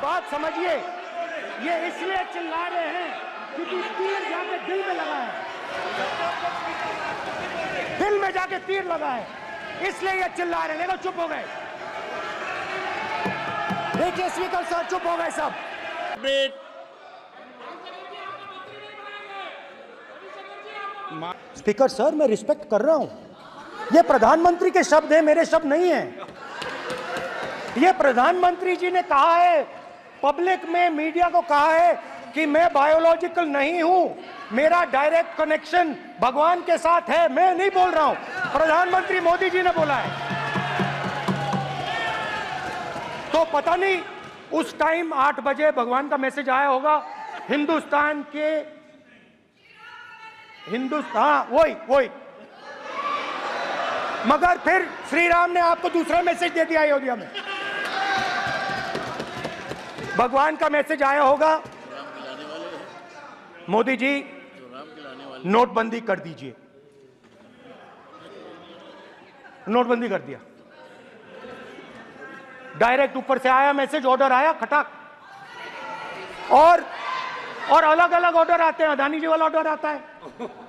बात समझिए, ये इसलिए चिल्ला रहे हैं क्योंकि तीर जाके दिल में लगा है, दिल में जाके तीर लगा है, इसलिए ये चिल्ला रहे हैं। देखो चुप हो गए, देखिए स्पीकर साहब चुप हो गए सब। स्पीकर सर, मैं रिस्पेक्ट कर रहा हूं, ये प्रधानमंत्री के शब्द हैं, मेरे शब्द नहीं हैं। ये प्रधानमंत्री जी ने कहा है, पब्लिक में मीडिया को कहा है कि मैं बायोलॉजिकल नहीं हूं, मेरा डायरेक्ट कनेक्शन भगवान के साथ है। मैं नहीं बोल रहा हूं, प्रधानमंत्री मोदी जी ने बोला है। तो पता नहीं उस टाइम 8 बजे भगवान का मैसेज आया होगा हिंदुस्तान, वही मगर फिर श्री राम ने आपको दूसरा मैसेज दे दिया अयोध्या में। भगवान का मैसेज आया होगा, मोदी जी नोटबंदी कर दीजिए, नोटबंदी कर दिया। डायरेक्ट ऊपर से आया मैसेज, ऑर्डर आया खटाक। और अलग अलग ऑर्डर आते हैं, अदानी जी वाला ऑर्डर आता है,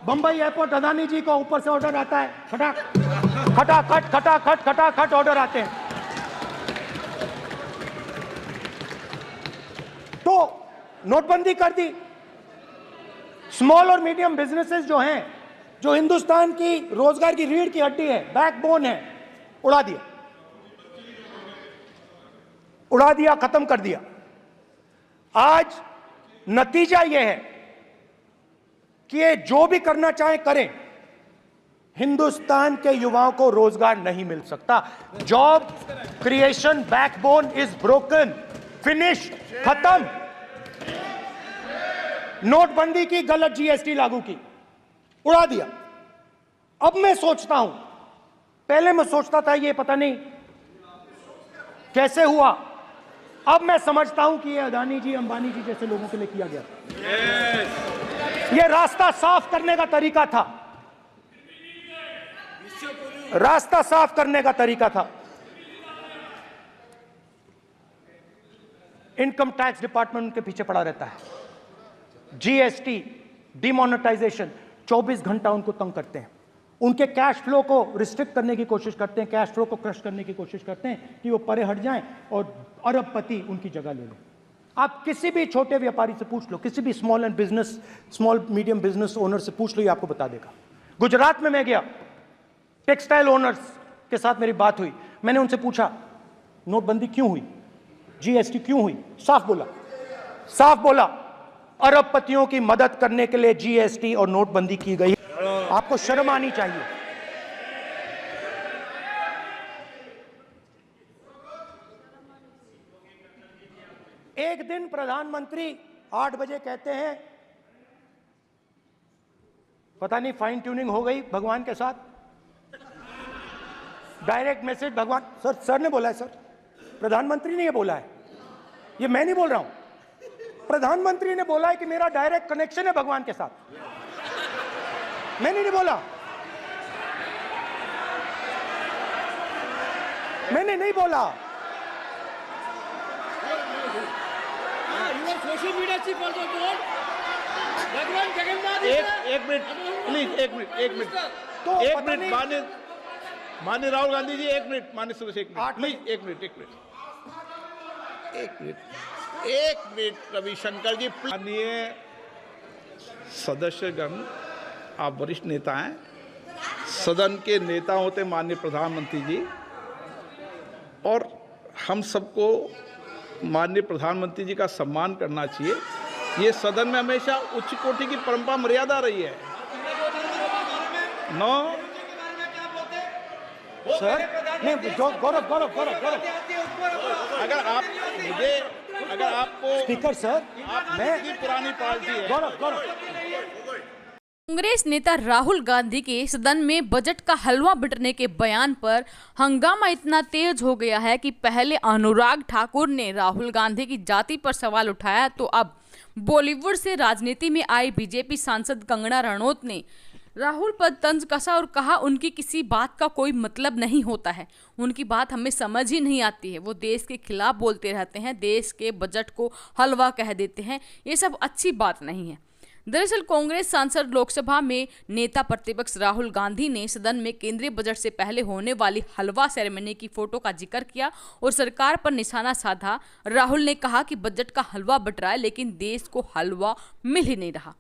बंबई एयरपोर्ट अदानी जी को ऊपर से ऑर्डर आता है, खटाखट ऑर्डर आते हैं। तो नोटबंदी कर दी। स्मॉल और मीडियम बिजनेसेस जो हैं, जो हिंदुस्तान की रोजगार की रीढ़ की हड्डी है, बैकबोन है, उड़ा दिया, खत्म कर दिया। आज नतीजा यह है कि ये जो भी करना चाहे करें, हिंदुस्तान के युवाओं को रोजगार नहीं मिल सकता। Job creation backbone is broken, finish, खत्म। नोटबंदी की, गलत जीएसटी लागू की, उड़ा दिया। अब मैं सोचता हूं, पहले मैं सोचता था ये पता नहीं कैसे हुआ, अब मैं समझता हूं कि ये अदानी जी, अंबानी जी जैसे लोगों के लिए किया गया। ये रास्ता साफ करने का तरीका था, रास्ता साफ करने का तरीका था। इनकम टैक्स डिपार्टमेंट उनके पीछे पड़ा रहता है, जीएसटी, डिमोनेटाइजेशन, 24 घंटा उनको तंग करते हैं, उनके कैश फ्लो को रिस्ट्रिक्ट करने की कोशिश करते हैं, कैश फ्लो को क्रश करने की कोशिश करते हैं कि वो परे हट जाएं और अरबपति उनकी जगह ले लें। आप किसी भी छोटे व्यापारी से पूछ लो, किसी भी स्मॉल मीडियम बिजनेस ओनर से पूछ लो, ये आपको बता देगा। गुजरात में मैं गया, टेक्सटाइल ओनर्स के साथ मेरी बात हुई, मैंने उनसे पूछा नोटबंदी क्यों हुई, जीएसटी क्यों हुई, साफ बोला अरबपतियों की मदद करने के लिए जीएसटी और नोटबंदी की गई। आपको शर्म आनी चाहिए। एक दिन प्रधानमंत्री 8 बजे कहते हैं, पता नहीं फाइन ट्यूनिंग हो गई भगवान के साथ, डायरेक्ट मैसेज भगवान, सर ने बोला है, सर प्रधानमंत्री ने ये बोला है, ये मैं नहीं बोल रहा हूं, प्रधानमंत्री ने बोला है कि मेरा डायरेक्ट कनेक्शन है भगवान के साथ, मैंने नहीं बोला, मैंने नहीं बोला। Social media chief also told भगवान जगन्नाथ। एक मिनट प्लीज, एक मिनट तो एक मिनट माननीय राहुल गांधी जी, एक मिनट, माननीय सुरेश, एक मिनट प्लीज, एक मिनट रविशंकर जी। माननीय सदस्यगण, आप वरिष्ठ नेता हैं, सदन के नेता होते माननीय प्रधानमंत्री जी, और हम सबको माननीय प्रधानमंत्री जी का सम्मान करना चाहिए। ये सदन में हमेशा उच्च कोटि की परंपरा मर्यादा रही है। नो सर, नहीं, गौरव, अगर आपको स्पीकर सर, मैं पुरानी पार्टी है। गौरव कांग्रेस नेता राहुल गांधी के सदन में बजट का हलवा बिटने के बयान पर हंगामा इतना तेज हो गया है कि पहले अनुराग ठाकुर ने राहुल गांधी की जाति पर सवाल उठाया, तो अब बॉलीवुड से राजनीति में आई बीजेपी सांसद कंगना रनौत ने राहुल पर तंज कसा और कहा उनकी किसी बात का कोई मतलब नहीं होता है, उनकी बात हमें समझ ही नहीं आती है, वो देश के खिलाफ बोलते रहते हैं, देश के बजट को हलवा कह देते हैं, ये सब अच्छी बात नहीं है। दरअसल कांग्रेस सांसद लोकसभा में नेता प्रतिपक्ष राहुल गांधी ने सदन में केंद्रीय बजट से पहले होने वाली हलवा सेरेमनी की फोटो का जिक्र किया और सरकार पर निशाना साधा। राहुल ने कहा कि बजट का हलवा बट रहा है लेकिन देश को हलवा मिल ही नहीं रहा।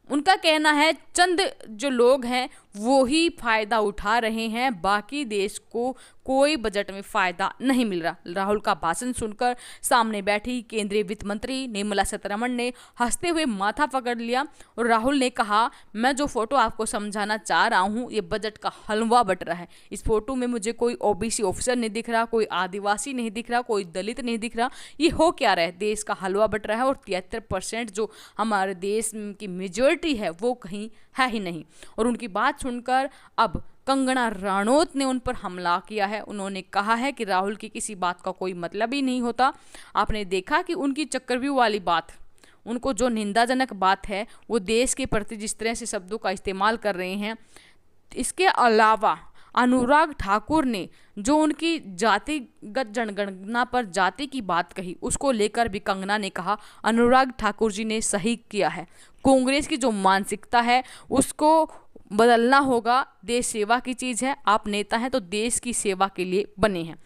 उनका कहना है चंद जो लोग हैं वो ही फायदा उठा रहे हैं, बाकी देश को कोई बजट में फायदा नहीं मिल रहा। राहुल का भाषण सुनकर सामने बैठी केंद्रीय वित्त मंत्री निर्मला सीतारमण ने हंसते हुए माथा पकड़ लिया और राहुल ने कहा, मैं जो फोटो आपको समझाना चाह रहा हूँ ये बजट का हलवा बट रहा है। इस फोटो में मुझे कोई ओबीसी ऑफिसर नहीं दिख रहा, कोई आदिवासी नहीं दिख रहा, कोई दलित नहीं दिख रहा। ये हो क्या रहा है? देश का हलवा बट रहा है और 73% जो हमारे देश की मेजॉरिटी है वो कहीं है ही नहीं। और उनकी बात सुनकर अब कंगना रनौत ने उन पर हमला किया है। उन्होंने कहा है कि राहुल की किसी बात का कोई मतलब ही नहीं होता। आपने देखा कि उनकी चक्रव्यूह वाली बात, उनको जो निंदाजनक बात है वो देश के प्रति जिस तरह से शब्दों का इस्तेमाल कर रहे हैं। इसके अलावा अनुराग ठाकुर ने जो उनकी जातिगत जनगणना पर जाति की बात कही उसको लेकर भी कंगना ने कहा अनुराग ठाकुर जी ने सही किया है। कांग्रेस की जो मानसिकता है उसको बदलना होगा। देश सेवा की चीज़ है, आप नेता हैं तो देश की सेवा के लिए बने हैं।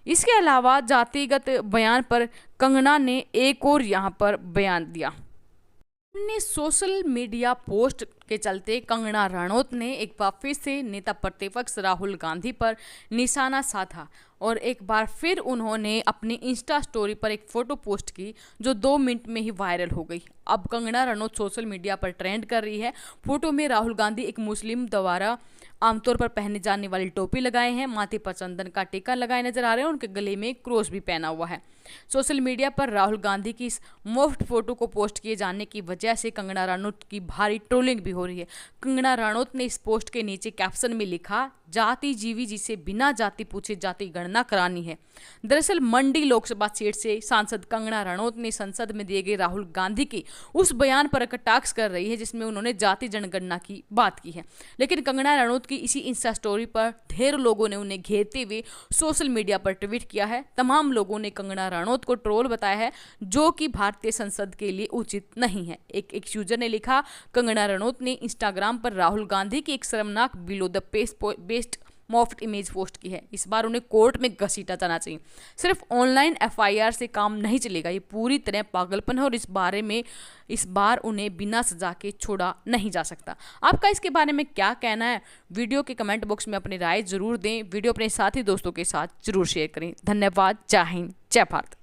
इसके अलावा जातिगत बयान पर कंगना ने एक और यहाँ पर बयान दिया। अपने सोशल मीडिया पोस्ट के चलते कंगना रनौत ने एक बार फिर से नेता प्रतिपक्ष राहुल गांधी पर निशाना साधा और एक बार फिर उन्होंने अपनी इंस्टा स्टोरी पर एक फ़ोटो पोस्ट की जो 2 मिनट में ही वायरल हो गई। अब कंगना रनौत सोशल मीडिया पर ट्रेंड कर रही है। फोटो में राहुल गांधी एक मुस्लिम द्वारा आमतौर पर पहने जाने वाली टोपी लगाए हैं, माथे पर चंदन का टीका लगाए नजर आ रहे हैं, उनके गले में क्रॉस भी पहना हुआ है। सोशल मीडिया पर राहुल गांधी की इस मुफ्त फोटो को पोस्ट किए जाने की वजह से कंगना रनौत की भारी ट्रोलिंग भी हो रही है। कंगना रनौत ने इस पोस्ट के नीचे कैप्शन में लिखा, जाति जीवी जिसे बिना जाति पूछे जाति गणना करानी है। दरअसल मंडी लोकसभा सीट से सांसद कंगना रनौत ने संसद में दिए गए राहुल गांधी के उस बयान पर कटाक्ष कर रही है जिसमें उन्होंने जाति जनगणना की बात की है। लेकिन कंगना रनौत की इसी इंस्टा स्टोरी पर ढेर लोगों ने उन्हें घेरते हुए सोशल मीडिया पर ट्वीट किया है। तमाम लोगों ने कंगना रनौत को ट्रोल बताया है जो कि भारतीय संसद के लिए उचित नहीं है। एक यूजर ने लिखा, कंगना रनौत ने इंस्टाग्राम पर राहुल गांधी की एक शर्मनाक बिलो द बेस्ट मुफ्त इमेज पोस्ट की है। इस बार उन्हें कोर्ट में घसीटा जाना चाहिए। सिर्फ ऑनलाइन एफआईआर से काम नहीं चलेगा, ये पूरी तरह पागलपन है और इस बार उन्हें बिना सजा के छोड़ा नहीं जा सकता। आपका इसके बारे में क्या कहना है? वीडियो के कमेंट बॉक्स में अपनी राय जरूर दें। वीडियो अपने साथी दोस्तों के साथ जरूर शेयर करें। धन्यवाद। जय हिंद, जय भारत।